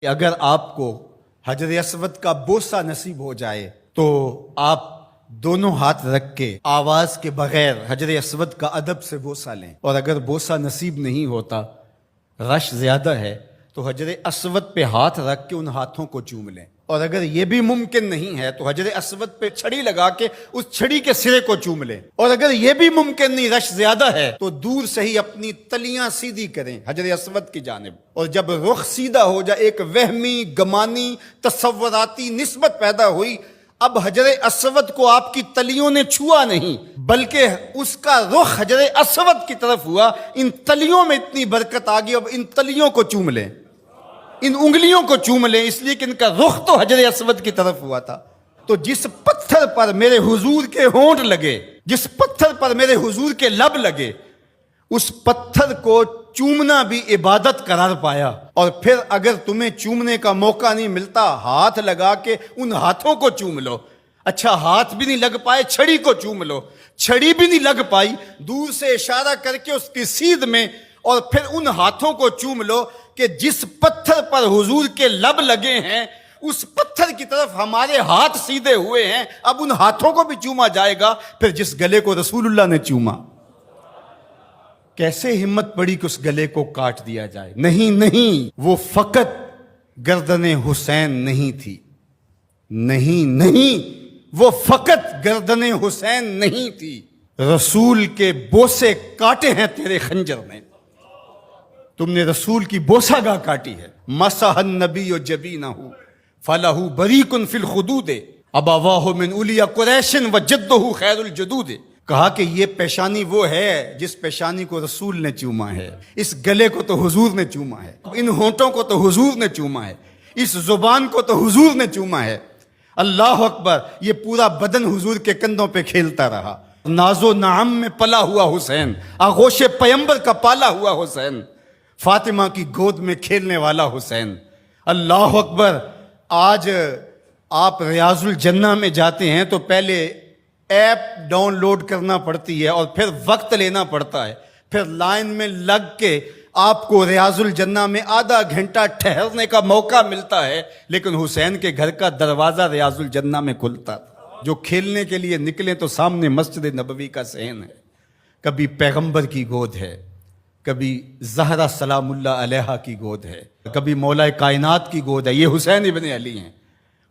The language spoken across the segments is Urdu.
کہ اگر آپ کو حجر اسود کا بوسہ نصیب ہو جائے تو آپ دونوں ہاتھ رکھ کے آواز کے بغیر حجر اسود کا ادب سے بوسہ لیں، اور اگر بوسہ نصیب نہیں ہوتا، رش زیادہ ہے، تو حجر اسود پہ ہاتھ رکھ کے ان ہاتھوں کو چوم لیں، اور اگر یہ بھی ممکن نہیں ہے تو حجر اسود پہ چھڑی لگا کے اس چھڑی کے سرے کو چوم لیں، اور اگر یہ بھی ممکن نہیں، رش زیادہ ہے، تو دور سے ہی اپنی تلیاں سیدھی کریں حجر اسود کی جانب، اور جب رخ سیدھا ہو جائے، ایک وہمی گمانی تصوراتی نسبت پیدا ہوئی، اب حجر اسود کو آپ کی تلیوں نے چھوا نہیں بلکہ اس کا رخ حجر اسود کی طرف ہوا، ان تلیوں میں اتنی برکت آ گئی، اب ان تلیوں کو چوم لیں، ان انگلیوں کو چوم لیں، اس لیے کہ ان کا رخ تو حجر اسود کی طرف ہوا تھا۔ تو جس پتھر پر میرے حضور کے ہونٹ لگے، جس پتھر پر میرے حضور کے لب لگے، اس پتھر کو چومنا بھی عبادت قرار پایا، اور پھر اگر تمہیں چومنے کا موقع نہیں ملتا، ہاتھ لگا کے ان ہاتھوں کو چوم لو۔ اچھا ہاتھ بھی نہیں لگ پائے، چھڑی کو چوم لو، چھڑی بھی نہیں لگ پائی، دور سے اشارہ کر کے اس کی سیدھ میں، اور پھر ان ہاتھوں کو چوم لو کہ جس پتھر پر حضور کے لب لگے ہیں اس پتھر کی طرف ہمارے ہاتھ سیدھے ہوئے ہیں، اب ان ہاتھوں کو بھی چوما جائے گا۔ پھر جس گلے کو رسول اللہ نے چوما، کیسے ہمت پڑی کہ اس گلے کو کاٹ دیا جائے؟ نہیں، وہ فقط گردن حسین نہیں تھی، نہیں، وہ فقط گردن حسین نہیں تھی، رسول کے بوسے کاٹے ہیں تیرے خنجر نے، تم نے رسول کی بوسہ گاہ کاٹی ہے۔ مسح النبی جبینہ فلہ بریق فی الخدود ابواہ من اولیاء قریش وجدہ خیر الجدود۔ کہا کہ یہ پیشانی وہ ہے جس پیشانی کو رسول نے چوما ہے، اس گلے کو تو حضور نے چوما ہے، ان ہونٹوں کو تو حضور نے چوما ہے، اس زبان کو تو حضور نے چوما ہے۔ اللہ اکبر! یہ پورا بدن حضور کے کندھوں پہ کھیلتا رہا۔ ناز و نعم میں پلا ہوا حسین، آغوش پیمبر کا پالا ہوا حسین، فاطمہ کی گود میں کھیلنے والا حسین۔ اللہ اکبر! آج آپ ریاض الجنہ میں جاتے ہیں تو پہلے ایپ ڈاؤن لوڈ کرنا پڑتی ہے، اور پھر وقت لینا پڑتا ہے، پھر لائن میں لگ کے آپ کو ریاض الجنہ میں آدھا گھنٹہ ٹھہرنے کا موقع ملتا ہے، لیکن حسین کے گھر کا دروازہ ریاض الجنہ میں کھلتا تھا۔ جو کھیلنے کے لیے نکلیں تو سامنے مسجد نبوی کا صحن ہے، کبھی پیغمبر کی گود ہے، کبھی زہرا سلام اللہ علیہا کی گود ہے، کبھی مولا کائنات کی گود ہے۔ یہ حسین ابن علی ہیں،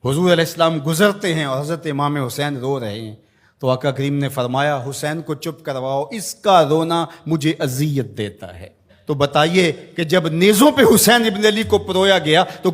حضور علیہ السلام گزرتے ہیں اور حضرت امام حسین رو رہے ہیں، تو آقا کریم نے فرمایا حسین کو چپ کرواؤ، اس کا رونا مجھے اذیت دیتا ہے۔ تو بتائیے کہ جب نیزوں پہ حسین ابن علی کو پرویا گیا تو